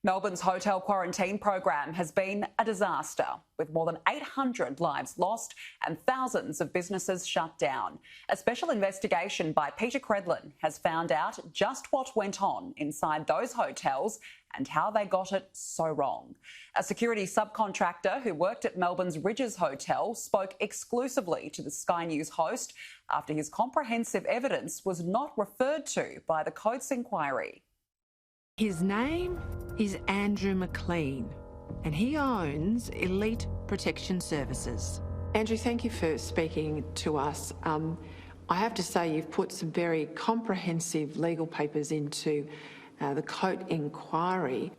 Melbourne's hotel quarantine program has been a disaster, with more than 800 lives lost and thousands of businesses shut down. A special investigation by Peter Credlin has found out just what went on inside those hotels and how they got it so wrong. A security subcontractor who worked at Melbourne's Rydges Hotel spoke exclusively to the Sky News host after his comprehensive evidence was not referred to by the Coates inquiry. His name is Andrew McLean, and he owns Elite Protection Services. Andrew, thank you for speaking to us. I have to say you've put some very comprehensive legal papers into the Coates inquiry.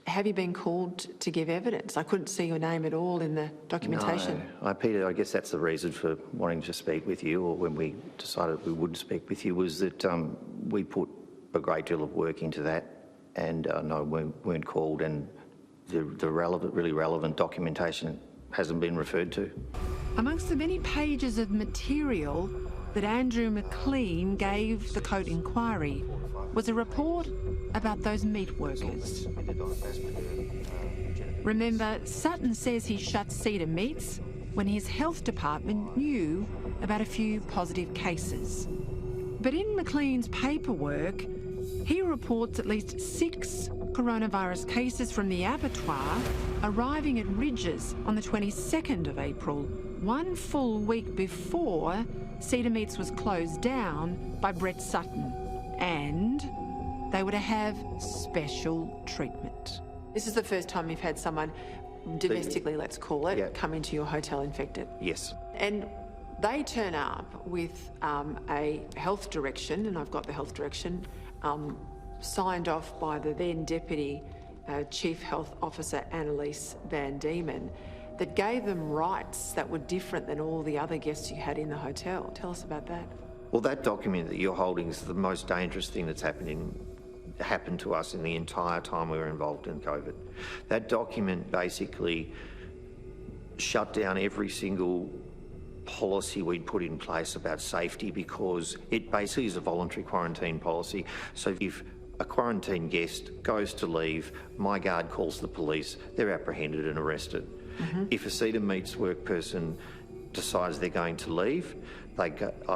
Have you been called to give evidence? I couldn't see your name at all in the documentation. No, Peter, I guess that's the reason for wanting to speak with you, or when we decided we would speak with you, was that we put a great deal of work into that. And no, we weren't called, and the really relevant documentation hasn't been referred to. Amongst the many pages of material that Andrew McLean gave the Coates inquiry was a report about those meat workers. Remember, Sutton says he shut Cedar Meats when his health department knew about a few positive cases. But in McLean's paperwork, he reports at least 6 coronavirus cases from the abattoir arriving at Rydges on the 22nd of April, 1 full week before Cedar Meats was closed down by Brett Sutton. And they were to have special treatment. This is the first time you've had someone domestically, let's call it, come into your hotel infected. Yes. And they turn up with a health direction, and I've got the health direction, signed off by the then Deputy Chief Health Officer Annalise Van Diemen, that gave them rights that were different than all the other guests you had in the hotel. Tell us about that. Well, that document that you're holding is the most dangerous thing that's happened to us in the entire time we were involved in COVID. That document basically shut down every single policy we'd put in place about safety, because it basically is a voluntary quarantine policy. So if a quarantine guest goes to leave, my guard calls the police, they're apprehended and arrested. If a Cedar Meats work person decides they're going to leave,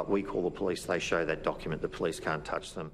we call the police, they show that document, the police can't touch them.